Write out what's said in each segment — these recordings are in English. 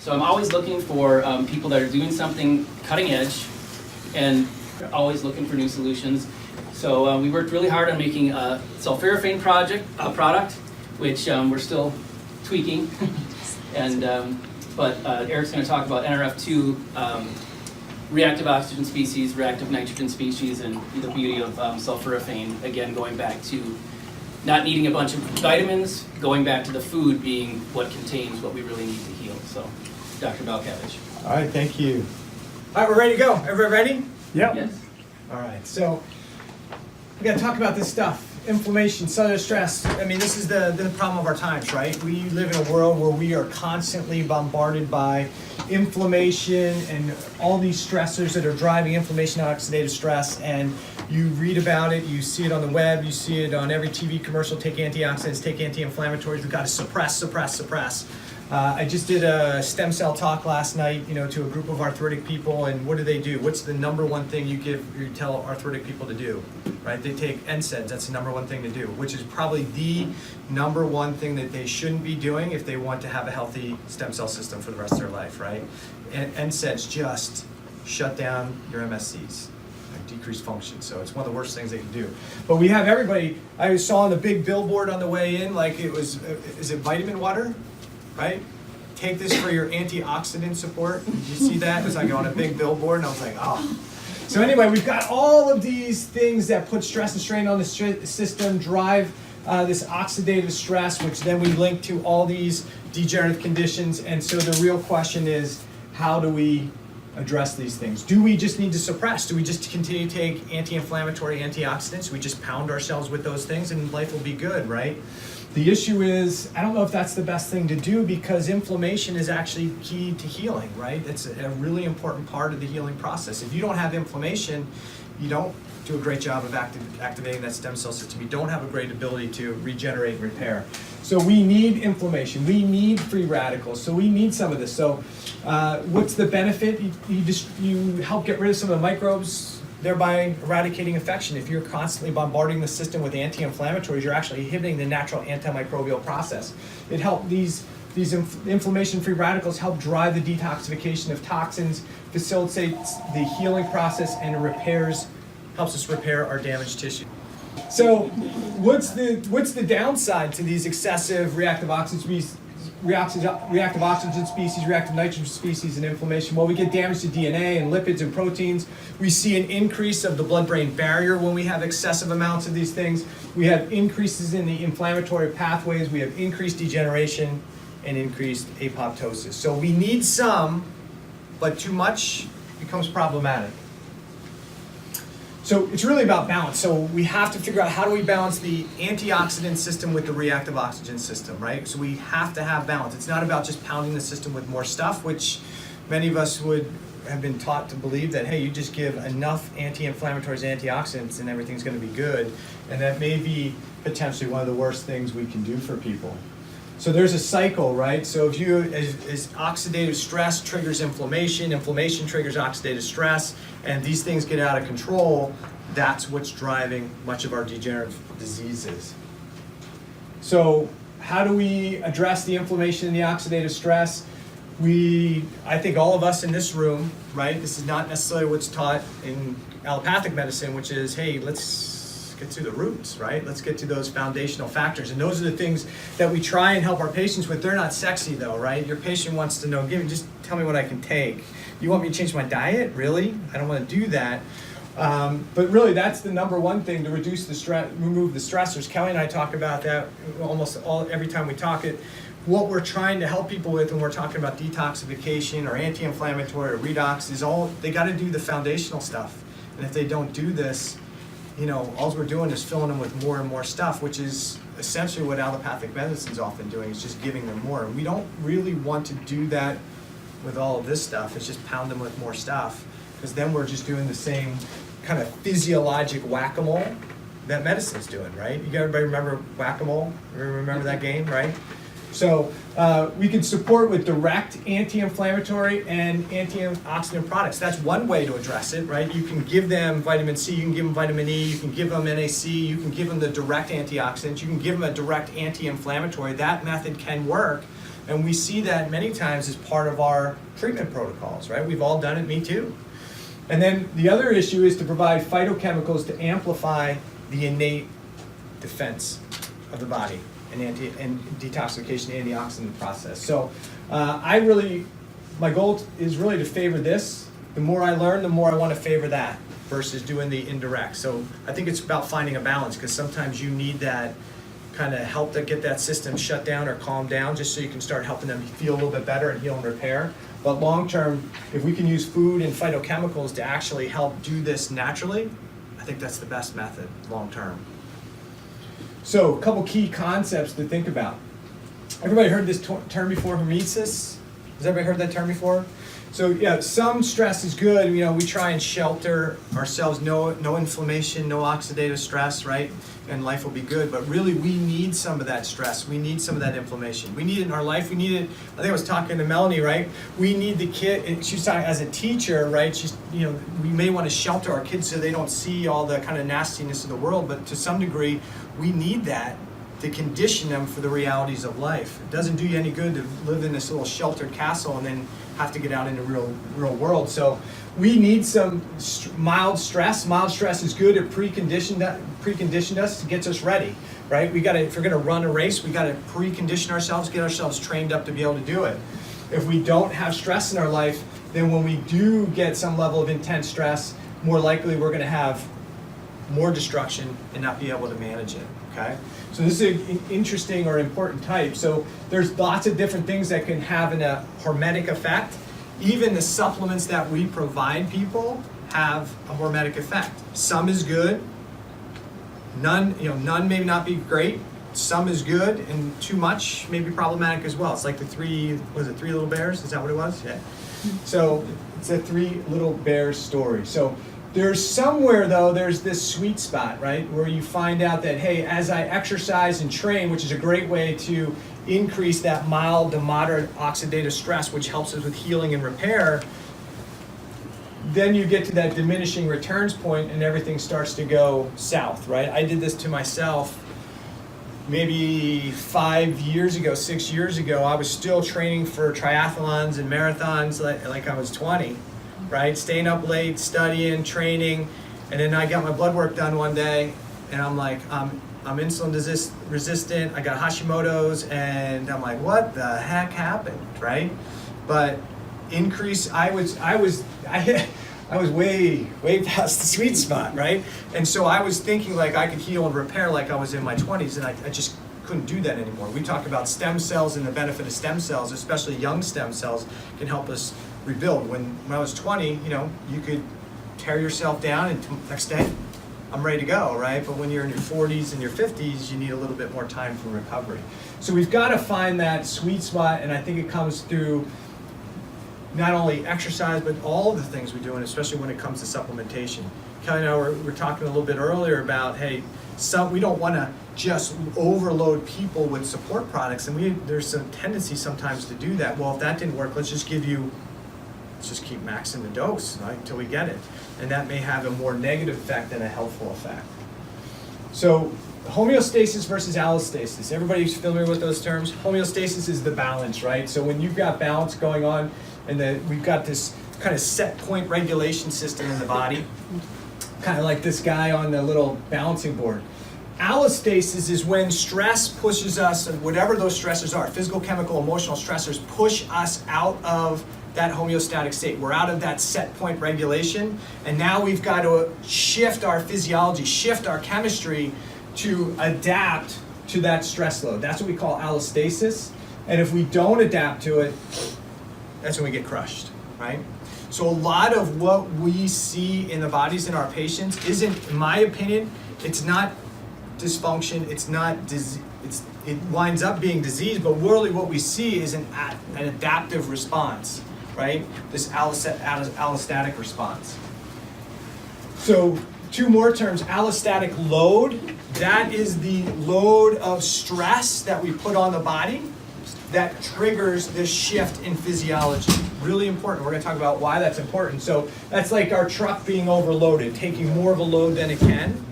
So I'm always looking for people that are doing something cutting edge and always looking for new solutions. So we worked really hard on making a sulforaphane product, which we're still tweaking. And but Eric's going to talk about NRF2 reactive oxygen species, reactive nitrogen species, and the beauty of sulforaphane, again, going back to not needing a bunch of vitamins, going back to the food being what contains what we really need to heal. So, Dr. Balcavage. All right, thank you. All right, we're ready to go. Everybody ready? Yep. Yes. All right, so we got to talk about this stuff. Inflammation, cellular stress. I mean, this is the problem of our times, right? We live in a world where we are constantly bombarded by inflammation and all these stressors that are driving inflammation and oxidative stress. And you read about it, you see it on the web, you see it on every TV commercial. Take antioxidants, take anti-inflammatories. We've got to suppress. I just did a stem cell talk last night, to a group of arthritic people, and what do? What's the number one thing you tell arthritic people to do, right? They take NSAIDs, that's the number one thing to do, which is probably the number one thing that they shouldn't be doing if they want to have a healthy stem cell system for the rest of their life, right? And NSAIDs just shut down your MSCs, decrease function, so it's one of the worst things they can do. But we have everybody, I saw on the big billboard on the way in, like it was, is it vitamin water? Right? Take this for your antioxidant support. Did you see that? It was like on a big billboard, and I was like, oh. So anyway, we've got all of these things that put stress and strain on the system, drive this oxidative stress, which then we link to all these degenerative conditions. And so the real question is, how do we address these things? Do we just need to suppress? Do we just continue to take anti-inflammatory antioxidants? We just pound ourselves with those things and life will be good, right? The issue is, I don't know if that's the best thing to do, because inflammation is actually key to healing, right? It's a really important part of the healing process. If you don't have inflammation, you don't do a great job of activating that stem cell system. You don't have a great ability to regenerate and repair. So we need inflammation. We need free radicals. So we need some of this. So what's the benefit? You help get rid of some of the microbes, thereby eradicating infection. If you're constantly bombarding the system with anti-inflammatories, you're actually inhibiting the natural antimicrobial process. It helps these inflammation-free radicals help drive the detoxification of toxins, facilitates the healing process, and helps us repair our damaged tissue. So, what's the downside to these excessive reactive oxygen species, reactive nitrogen species, and inflammation? Well, we get damage to DNA and lipids and proteins. We see an increase of the blood-brain barrier when we have excessive amounts of these things. We have increases in the inflammatory pathways. We have increased degeneration and increased apoptosis. So we need some, but too much becomes problematic. So it's really about balance. So we have to figure out, how do we balance the antioxidant system with the reactive oxygen system, right? So we have to have balance. It's not about just pounding the system with more stuff, which many of us would have been taught to believe that, hey, you just give enough anti-inflammatories, antioxidants, and everything's going to be good. And that may be potentially one of the worst things we can do for people. So there's a cycle, right? So if as oxidative stress triggers inflammation, inflammation triggers oxidative stress, and these things get out of control, that's what's driving much of our degenerative diseases. So how do we address the inflammation and the oxidative stress? I think all of us in this room, right, this is not necessarily what's taught in allopathic medicine, which is, hey, let's get to the roots, right? Let's get to those foundational factors. And those are the things that we try and help our patients with. They're not sexy though, right? Your patient wants to know, just tell me what I can take. You want me to change my diet? Really? I don't want to do that. But really, that's the number one thing, to reduce the stress, remove the stressors. Kelly and I talk about that every time we talk it. What we're trying to help people with when we're talking about detoxification or anti-inflammatory or redox is they got to do the foundational stuff. And if they don't do this, all we're doing is filling them with more and more stuff, which is essentially what allopathic medicine is often doing, is just giving them more. And we don't really want to do that with all of this stuff. It's just pound them with more stuff, because then we're just doing the same kind of physiologic whack-a-mole that medicine's doing, right? Everybody remember whack-a-mole? Remember that game, right? So we can support with direct anti-inflammatory and antioxidant products. That's one way to address it, right? You can give them vitamin C, you can give them vitamin E, you can give them NAC, you can give them the direct antioxidants, you can give them a direct anti-inflammatory. That method can work, And we see that many times as part of our treatment protocols, right? We've all done it, me too. And then the other issue is to provide phytochemicals to amplify the innate defense of the body and detoxification antioxidant process. So my goal is really to favor this. The more I learn, the more I want to favor that versus doing the indirect. So I think it's about finding a balance, because sometimes you need that kind of help to get that system shut down or calm down, just so you can start helping them feel a little bit better and heal and repair. But long term, if we can use food and phytochemicals to actually help do this naturally, I think that's the best method long term. So a couple key concepts to think about. Everybody heard this term before, hormesis? Has everybody heard that term before? So yeah, some stress is good. You know, we try and shelter ourselves, no inflammation, no oxidative stress, right? And life will be good. But really, we need some of that stress. We need some of that inflammation. We need it in our life. We need it. I think I was talking to Melanie, right? We need the kid. And she's talking as a teacher, right? She's, you know, we may want to shelter our kids so they don't see all the kind of nastiness of the world. But to some degree, we need that to condition them for the realities of life. It doesn't do you any good to live in this little sheltered castle and then have to get out into real world. So we need some mild stress. Mild stress is good. It preconditioned us, gets us ready, right? If we're gonna run a race, we gotta precondition ourselves, get ourselves trained up to be able to do it. If we don't have stress in our life, then when we do get some level of intense stress, more likely we're gonna have more destruction and not be able to manage it, okay? So this is an interesting or important type. So there's lots of different things that can have a hormetic effect. Even the supplements that we provide people have a hormetic effect. Some is good, none may not be great. Some is good, and too much may be problematic as well. It's like the three little bears? Is that what it was? Yeah. So it's a three little bears story. So there's somewhere, though, there's this sweet spot, right, where you find out that, hey, as I exercise and train, which is a great way to increase that mild to moderate oxidative stress, which helps us with healing and repair, then you get to that diminishing returns point and everything starts to go south, right? I did this to myself maybe 6 years ago. I was still training for triathlons and marathons like I was 20. Right, staying up late, studying, training, and then I got my blood work done one day, and I'm like, I'm insulin resistant. I got Hashimoto's, and I'm like, what the heck happened, right? But I was way past the sweet spot, right? And so I was thinking like I could heal and repair like I was in my 20s, and I just couldn't do that anymore. We talk about stem cells and the benefit of stem cells, especially young stem cells, can help us rebuild. When I was 20, you could tear yourself down and next day, I'm ready to go, right? But when you're in your 40s and your 50s, you need a little bit more time for recovery. So we've got to find that sweet spot, and I think it comes through not only exercise, but all the things we do, and especially when it comes to supplementation. Kelly and I were talking a little bit earlier about, hey, we don't want to just overload people with support products, and there's a tendency sometimes to do that. Well, if that didn't work, let's just keep maxing the dose, right, until we get it. And that may have a more negative effect than a helpful effect. So homeostasis versus allostasis. Everybody's familiar with those terms? Homeostasis is the balance, right? So when you've got balance going on, and we've got this kind of set point regulation system in the body, kind of like this guy on the little balancing board. Allostasis is when stress pushes us, and whatever those stressors are, physical, chemical, emotional stressors, push us out of that homeostatic state. We're out of that set point regulation, and now we've got to shift our physiology, shift our chemistry to adapt to that stress load. That's what we call allostasis. And if we don't adapt to it, that's when we get crushed, right? So a lot of what we see in the bodies in our patients isn't, in my opinion, it's not dysfunction, it's not disease, it winds up being disease, but really what we see is an adaptive response, right? This allostatic response. So 2 more terms, allostatic load, that is the load of stress that we put on the body that triggers this shift in physiology. Really important. We're going to talk about why that's important. So that's like our truck being overloaded, taking more of a load than it can.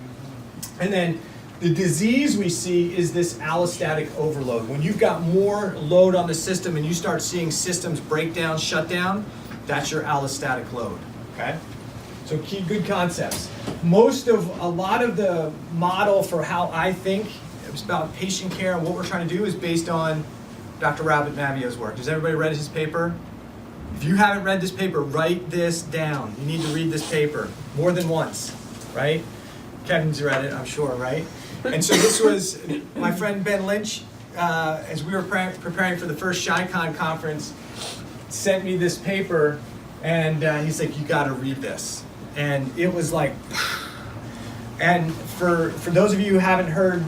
And then The disease we see is this allostatic overload. When you've got more load on the system and you start seeing systems break down, shut down, that's your allostatic load, okay? So key good concepts. A lot of the model for how I think it's about patient care and what we're trying to do is based on Dr. Rabbit Navio's work. Has everybody read his paper? If you haven't read this paper, write this down. You need to read this paper more than once, right? Kevin's read it, I'm sure, right? And so this was my friend Ben Lynch, as we were preparing for the first ShyCon conference, sent me this paper, and he's like, you gotta read this. And it was like, and for those of you who haven't heard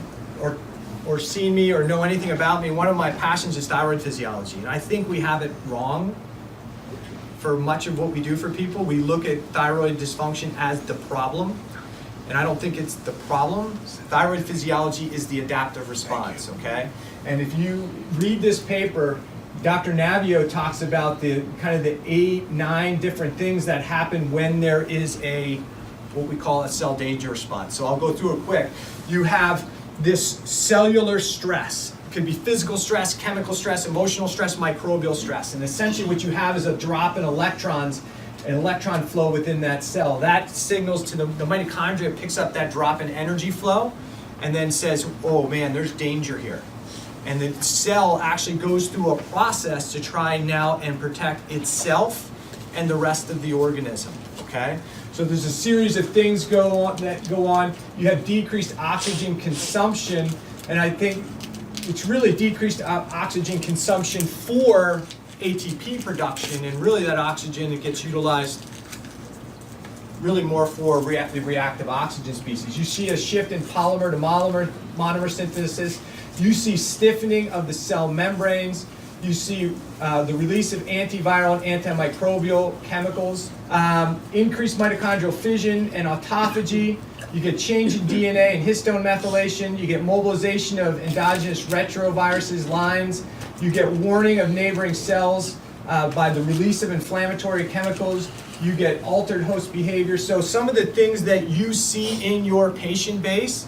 or seen me or know anything about me, one of my passions is thyroid physiology. And I think we have it wrong for much of what we do for people. We look at thyroid dysfunction as the problem. And I don't think it's the problem. Thyroid physiology is the adaptive response, okay? And if you read this paper, Dr. Navio talks about the kind of the 8, 9 different things that happen when there is what we call a cell danger response. So I'll go through it quick. You have this cellular stress. It could be physical stress, chemical stress, emotional stress, microbial stress. And essentially what you have is a drop in electrons, an electron flow within that cell. That signals to the mitochondria, picks up that drop in energy flow, and then says, oh man, there's danger here. And the cell actually goes through a process to try now and protect itself and the rest of the organism, okay? So there's a series of things that go on. You have decreased oxygen consumption, and I think it's really decreased oxygen consumption for ATP production, and really that oxygen, it gets utilized really more for the reactive oxygen species. You see a shift in polymer to monomer synthesis. You see stiffening of the cell membranes. You see the release of antiviral and antimicrobial chemicals, increased mitochondrial fission and autophagy. You get change in DNA and histone methylation. You get mobilization of endogenous retroviruses, lines. You get warning of neighboring cells by the release of inflammatory chemicals. You get altered host behavior. So some of the things that you see in your patient base,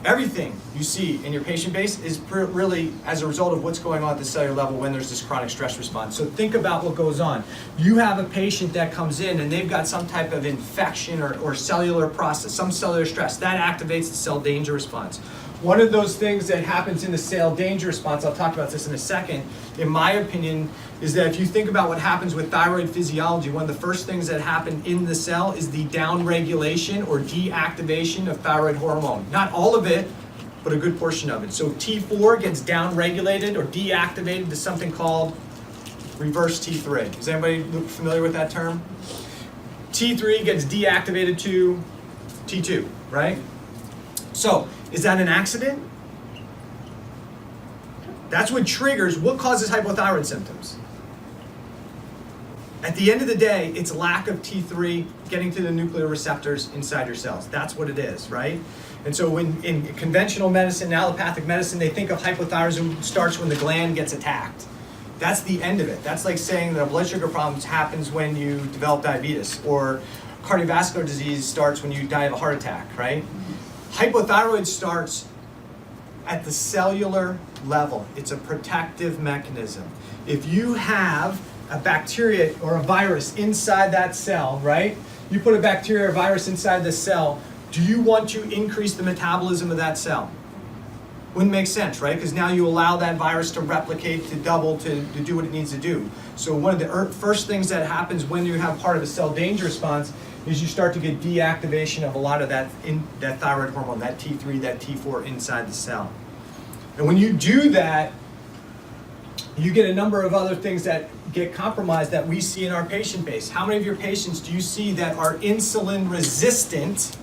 everything you see in your patient base is really as a result of what's going on at the cellular level when there's this chronic stress response. So think about what goes on. You have a patient that comes in and they've got some type of infection or cellular process, some cellular stress. That activates the cell danger response. One of those things that happens in the cell danger response, I'll talk about this in a second, in my opinion, is that if you think about what happens with thyroid physiology, one of the first things that happen in the cell is the downregulation or deactivation of thyroid hormone. Not all of it, but a good portion of it. So T4 gets downregulated or deactivated to something called reverse T3. Is anybody familiar with that term? T3 gets deactivated to T2, right? So, is that an accident? That's what causes hypothyroid symptoms. At the end of the day, it's lack of T3 getting to the nuclear receptors inside your cells. That's what it is, right? And so when in conventional medicine, allopathic medicine, they think of hypothyroidism starts when the gland gets attacked. That's the end of it. That's like saying that a blood sugar problem happens when you develop diabetes, or cardiovascular disease starts when you die of a heart attack, right? Hypothyroid starts at the cellular level. It's a protective mechanism. If you have a bacteria or a virus inside that cell, right? You put a bacteria or virus inside the cell, do you want to increase the metabolism of that cell? Wouldn't make sense, right? Because now you allow that virus to replicate, to double, to do what it needs to do. So one of the first things that happens when you have part of a cell danger response is you start to get deactivation of a lot of that thyroid hormone, that T3, that T4 inside the cell. And when you do that, you get a number of other things that get compromised that we see in our patient base. How many of your patients do you see that are insulin resistant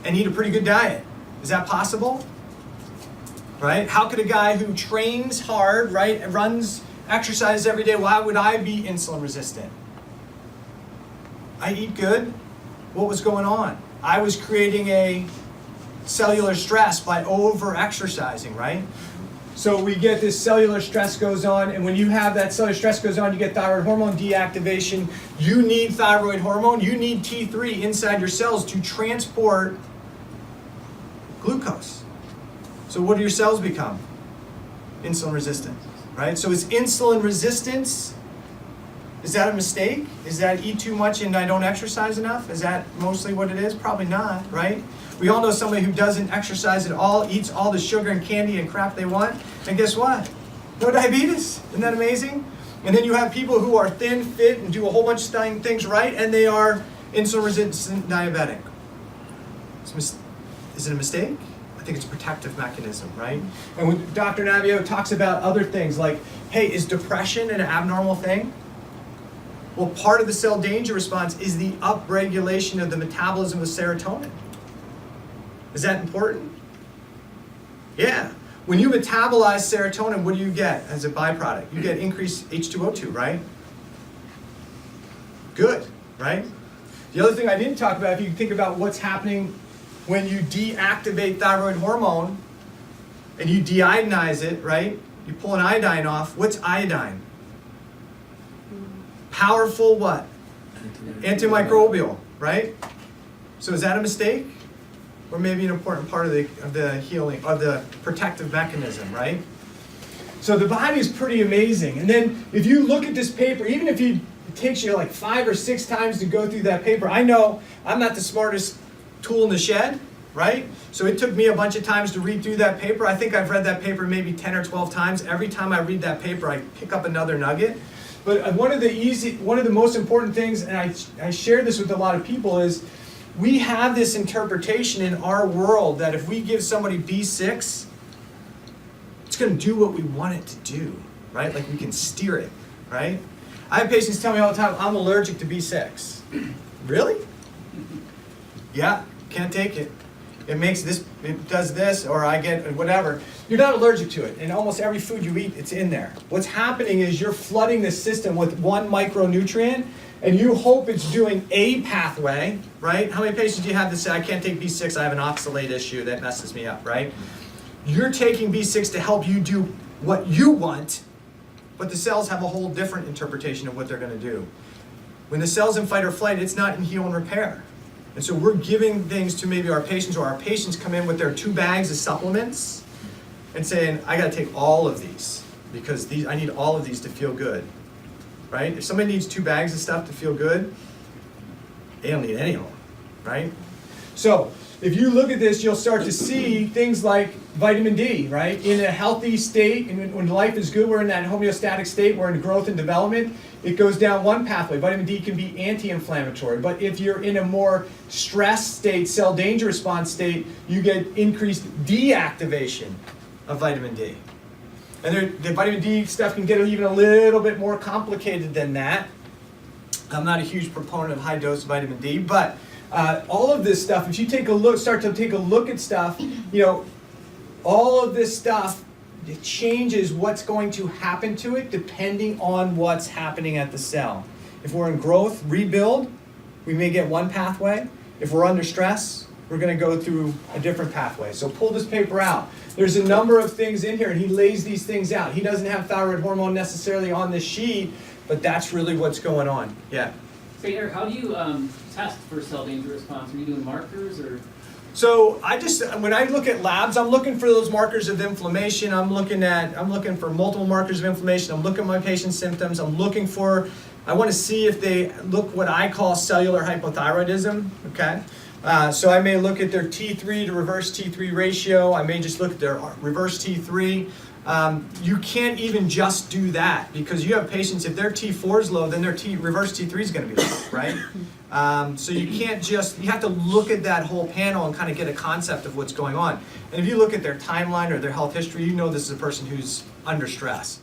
and eat a pretty good diet? Is that possible? Right? How could a guy who trains hard, right, and runs, exercises every day, why would I be insulin resistant? I eat good. What was going on? I was creating a cellular stress by over-exercising, right? So we get this cellular stress goes on, and when you have that cellular stress goes on, you get thyroid hormone deactivation. You need thyroid hormone. You need T3 inside your cells to transport glucose. So what do your cells become? Insulin resistant, right? So is insulin resistance, is that a mistake? Is that eat too much and I don't exercise enough? Is that mostly what it is? Probably not, right? We all know somebody who doesn't exercise at all, eats all the sugar and candy and crap they want, and guess what? No diabetes. Isn't that amazing? And then you have people who are thin, fit, and do a whole bunch of things right, and they are insulin resistant diabetic. Is it a mistake? I think it's a protective mechanism, right? And when Dr. Navio talks about other things like, hey, is depression an abnormal thing? Well, part of the cell danger response is the upregulation of the metabolism of serotonin. Is that important? Yeah. When you metabolize serotonin, what do you get as a byproduct? You get increased H2O2, right? Good, right? The other thing I didn't talk about, if you think about what's happening when you deactivate thyroid hormone and you deiodinize it, right? You pull an iodine off. What's iodine? Powerful what? Antimicrobial, right? So is that a mistake? Or maybe an important part of the healing, of the protective mechanism, right? So the body is pretty amazing. And then if you look at this paper, even if it takes you like 5 or 6 times to go through that paper, I know I'm not the smartest tool in the shed, right? So it took me a bunch of times to read through that paper. I think I've read that paper maybe 10 or 12 times. Every time I read that paper, I pick up another nugget. But one of the most important things, and I share this with a lot of people, is we have this interpretation in our world that if we give somebody B6, it's going to do what we want it to do, right? Like we can steer it, right? I have patients tell me all the time, I'm allergic to B6. Really? Yeah, can't take it. It makes this, it does this, or I get whatever. You're not allergic to it. In almost every food you eat, it's in there. What's happening is you're flooding the system with one micronutrient, and you hope it's doing a pathway, right? How many patients do you have that say, I can't take B6, I have an oxalate issue, that messes me up, right? You're taking B6 to help you do what you want, but the cells have a whole different interpretation of what they're going to do. When the cell's in fight or flight, it's not in heal and repair. And so we're giving things to maybe our patients, or our patients come in with their 2 bags of supplements and saying, I got to take all of these because I need all of these to feel good. Right? If somebody needs 2 bags of stuff to feel good, they don't need any of them, right? So if you look at this, you'll start to see things like vitamin D, right? In a healthy state, and when life is good, we're in that homeostatic state, we're in growth and development, it goes down one pathway. Vitamin D can be anti-inflammatory, but if you're in a more stressed state, cell danger response state, you get increased deactivation of vitamin D. And the vitamin D stuff can get even a little bit more complicated than that. I'm not a huge proponent of high dose vitamin D, but all of this stuff, if you start to take a look at stuff, all of this stuff, it changes what's going to happen to it depending on what's happening at the cell. If we're in growth, rebuild, we may get one pathway. If we're under stress, we're going to go through a different pathway. So pull this paper out. There's a number of things in here, and he lays these things out. He doesn't have thyroid hormone necessarily on this sheet, but that's really what's going on. Yeah. So Eric, how do you test for cell danger response? Are you doing markers or? So when I look at labs, I'm looking for those markers of inflammation. I'm looking for multiple markers of inflammation. I'm looking at my patient's symptoms. I want to see if they look what I call cellular hypothyroidism. Okay. So I may look at their T3 to reverse T3 ratio. I may just look at their reverse T3. You can't even just do that because you have patients, if their T4 is low, then their reverse T3 is going to be low, right? So you have to look at that whole panel and kind of get a concept of what's going on. And if you look at their timeline or their health history, you know this is a person who's under stress.